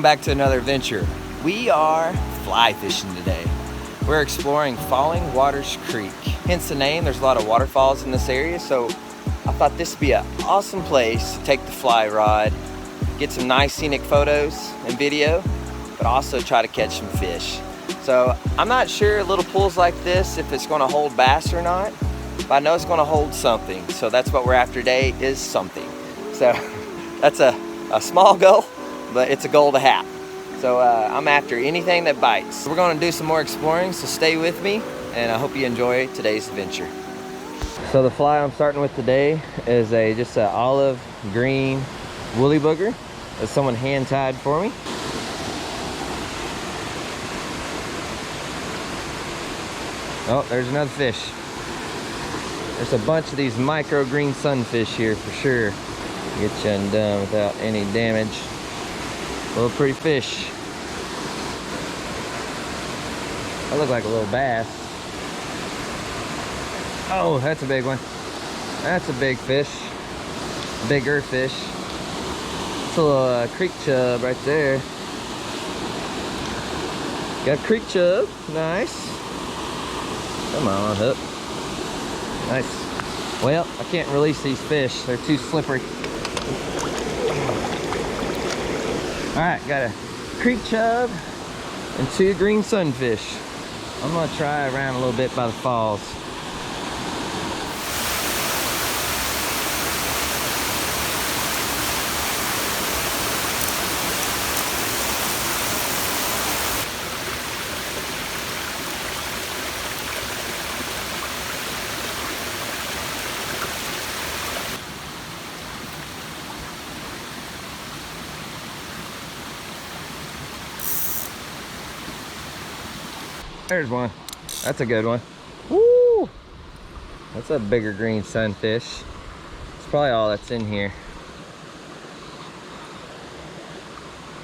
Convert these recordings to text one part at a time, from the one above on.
back to another adventure. We are fly fishing today. We're exploring Falling Waters Creek. Hence the name, there's a lot of waterfalls in this area, so I thought this would be an awesome place to take the fly rod, get some nice scenic photos and video, but also try to catch some fish. So I'm not sure little pools like this, if it's gonna hold bass or not, but I know it's gonna hold something. So that's what we're after today, is something. So that's a small goal, but it's a goal to have. So I'm after anything that bites. We're gonna do some more exploring, so stay with me, and I hope you enjoy today's adventure. So the fly I'm starting with today is just an olive green woolly booger that someone hand tied for me. Oh, there's another fish. There's a bunch of these micro green sunfish here for sure. Get you undone without any damage. Little pretty fish. That look like a little bass. Oh, that's a big one. That's a big fish. Bigger fish. It's a little creek chub right there. Got a creek chub. Nice. Come on, hook. Nice. Well, I can't release these fish. They're too slippery. Alright, got a creek chub and 2 green sunfish. I'm gonna try around a little bit by the falls. There's one. That's a good one. Woo! That's a bigger green sunfish. It's probably all that's in here.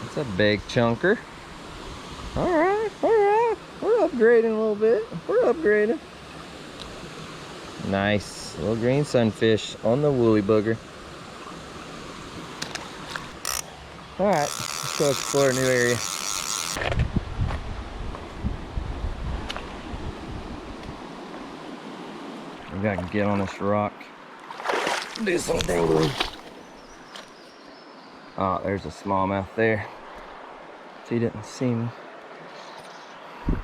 It's a big chunker. Alright, alright. We're upgrading a little bit. We're upgrading. Nice. Little green sunfish on the woolly booger. Alright, let's go explore a new area. Maybe I can get on this rock. Do some dangling. Oh, there's a smallmouth there. He didn't see me.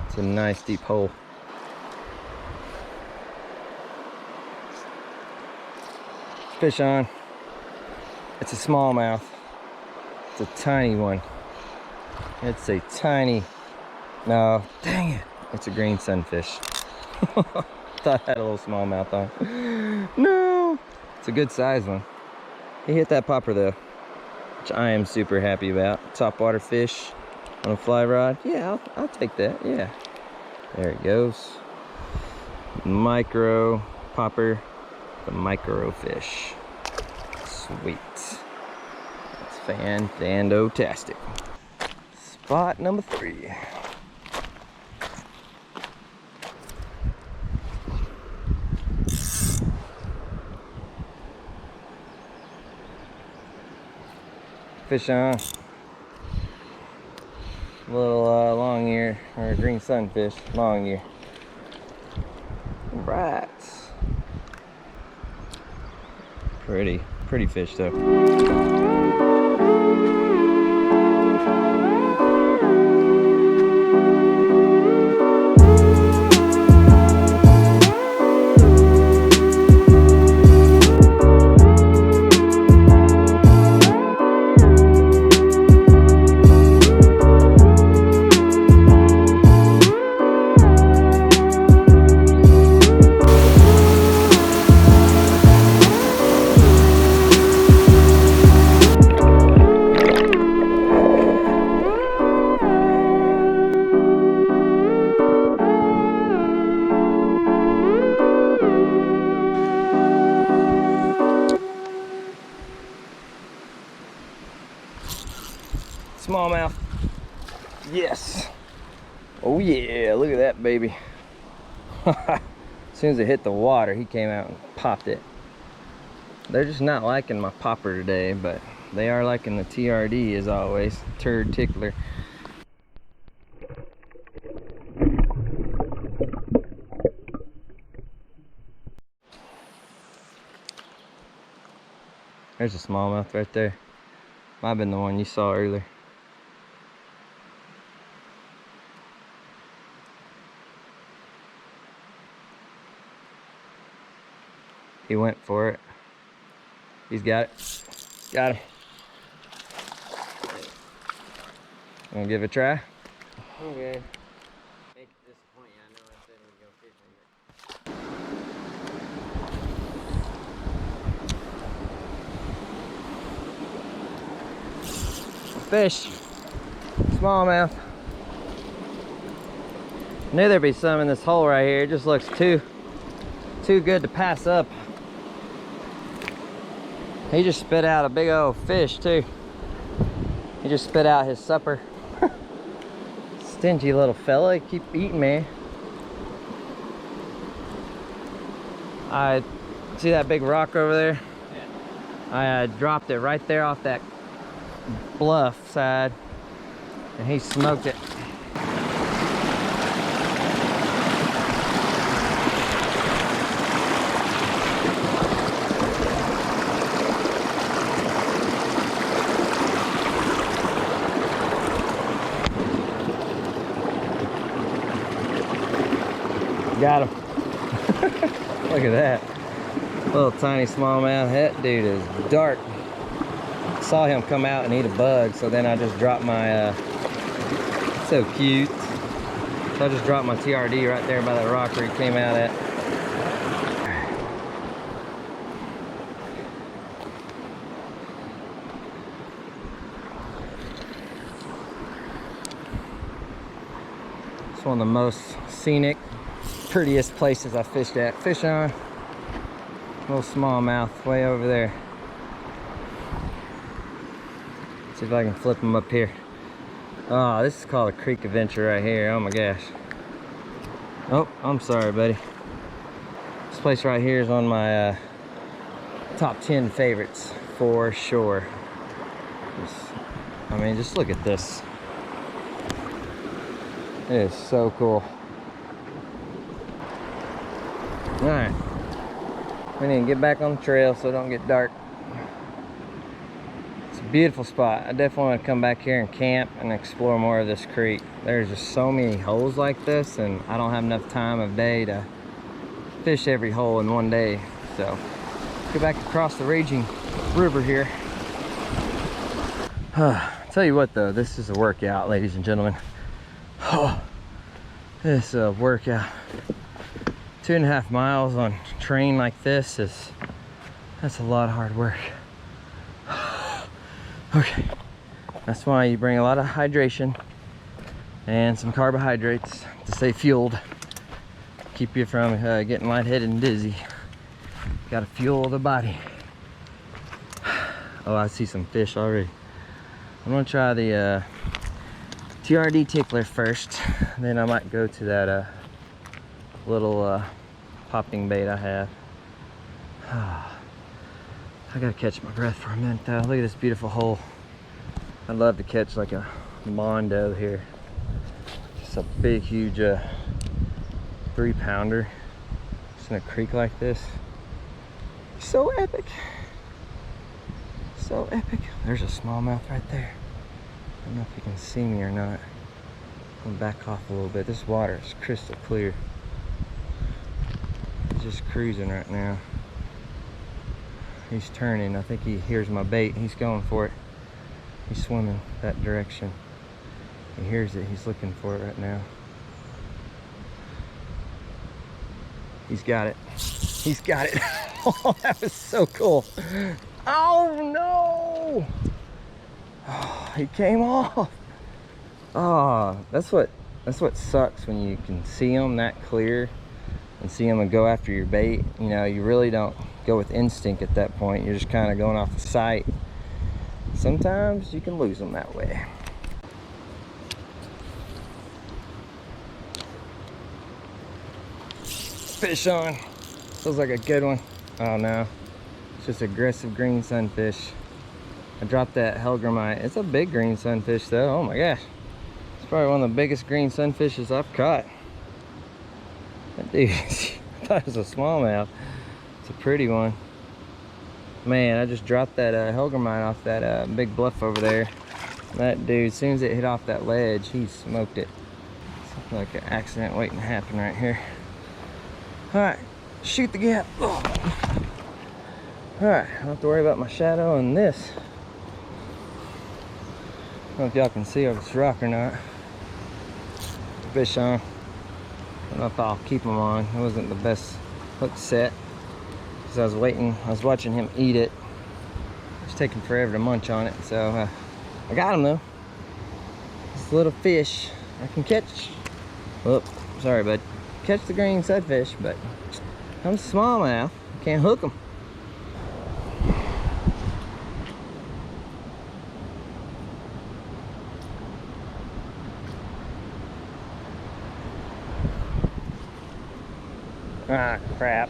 It's a nice deep hole. Fish on. It's a smallmouth. It's a tiny one. It's a tiny. No, dang it. It's a green sunfish. Thought I had a little smallmouth on. No, it's a good size one. He hit that popper though, which I am super happy about. Topwater fish on a fly rod. Yeah, I'll take that. Yeah, there it goes. Micro popper, the micro fish. Sweet. That's fan-fantastic. Spot number 3. Fish on. A little long ear, or green sunfish, long ear. Right. Pretty fish though. Smallmouth. Yes. Oh yeah, look at that baby. As soon as it hit the water, he came out and popped it. They're just not liking my popper today, but They are liking the TRD as always, turd tickler. There's a smallmouth right there. Might have been the one you saw earlier. He went for it. He's got it. Got him. Wanna give it a try? Okay. Hate to disappoint you. I know I said we'd go fishing, Fish. Smallmouth. Knew there'd be some in this hole right here. It just looks too good to pass up. He just spit out a big old fish too. He just spit out his supper. Stingy little fella, he keep eating, man. I see that big rock over there. Yeah. I dropped it right there off that bluff side, and he smoked it. Got him. Look at that. Little tiny smallmouth. That dude is dark. Saw him come out and eat a bug, so then I just dropped my, so cute. So I just dropped my TRD right there by that rock where he came out at. It's one of the most scenic, prettiest places I fished at. Fish on. Little smallmouth way over there. See if I can flip them up here. Oh, this is called a creek adventure right here. Oh my gosh. Oh, I'm sorry, buddy. This place right here is on my top 10 favorites for sure. I mean, just look at this. It is so cool. All right, we need to get back on the trail so it don't get dark. It's a beautiful spot. I definitely want to come back here and camp and explore more of this creek. There's just so many holes like this, and I don't have enough time of day to fish every hole in one day. So go back across the raging river here. Tell you what though, this is a workout, ladies and gentlemen. Oh, this is a workout. 2.5 miles on terrain like this that's a lot of hard work. Okay, that's why you bring a lot of hydration and some carbohydrates to stay fueled, keep you from getting lightheaded and dizzy. Gotta fuel the body. Oh, I see some fish already. I'm gonna try the TRD tickler first, then I might go to that little popping bait I have. I gotta catch my breath for a minute though. Look at this beautiful hole. I'd love to catch like a mondo here. Just a big, huge 3-pounder. Just in a creek like this. So epic. So epic. There's a smallmouth right there. I don't know if you can see me or not. I'm gonna back off a little bit. This water is crystal clear. He's just cruising right now. He's turning. I think he hears my bait. He's going for it. He's swimming that direction. He hears it. He's looking for it right now. He's got it. He's got it. Oh, that was so cool. Oh no! Oh, he came off. Oh, that's what sucks when you can see them that clear and see them and go after your bait. You know, you really don't go with instinct at that point. You're just kind of going off the sight. Sometimes you can lose them that way. Fish on. Feels like a good one. Oh no, it's just aggressive green sunfish. I dropped that hellgrammite. It's a big green sunfish though. Oh my gosh. It's probably one of the biggest green sunfishes I've caught. That dude, I thought it was a smallmouth. It's a pretty one. Man, I just dropped that hellgrammite off that big bluff over there. That dude, as soon as it hit off that ledge, he smoked it. It's like an accident waiting to happen right here. All right, shoot the gap. Oh. All right, I don't have to worry about my shadow on this. I don't know if y'all can see over this rock or not. Fish on. I don't know if I'll keep them on. It wasn't the best hook set because I was watching him eat it. It's taking forever to munch on it, so I got him though. This little fish I can catch. Whoop, sorry bud. Catch the green sunfish, but I'm smallmouth. Can't hook them. Ah, crap.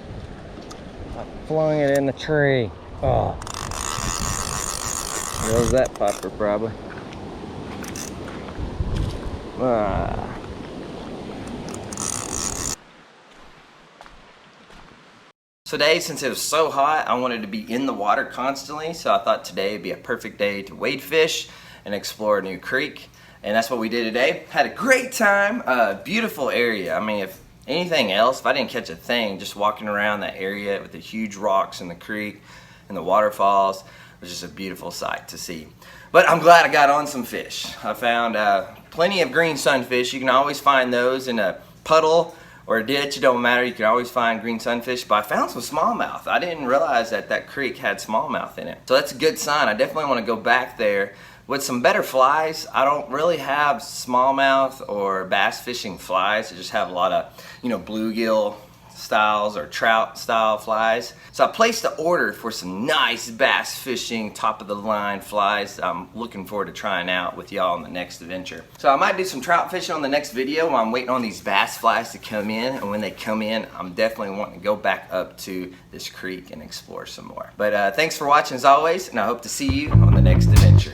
I flung it in the tree. Oh. There was that popper probably. Ah. So today, since it was so hot, I wanted to be in the water constantly, so I thought today would be a perfect day to wade fish and explore a new creek. And that's what we did today. Had a great time, beautiful area. I mean, if anything else, if I didn't catch a thing, just walking around that area with the huge rocks in the creek and the waterfalls, it was just a beautiful sight to see. But I'm glad I got on some fish. I found plenty of green sunfish. You can always find those in a puddle or a ditch, it don't matter, you can always find green sunfish, but I found some smallmouth. I didn't realize that that creek had smallmouth in it. So that's a good sign. I definitely want to go back there with some better flies. I don't really have smallmouth or bass fishing flies. I just have a lot of, bluegill styles or trout style flies. So I placed the order for some nice bass fishing, top of the line flies. I'm looking forward to trying out with y'all on the next adventure. So I might do some trout fishing on the next video while I'm waiting on these bass flies to come in. And when they come in, I'm definitely wanting to go back up to this creek and explore some more. But thanks for watching as always, and I hope to see you on the next adventure.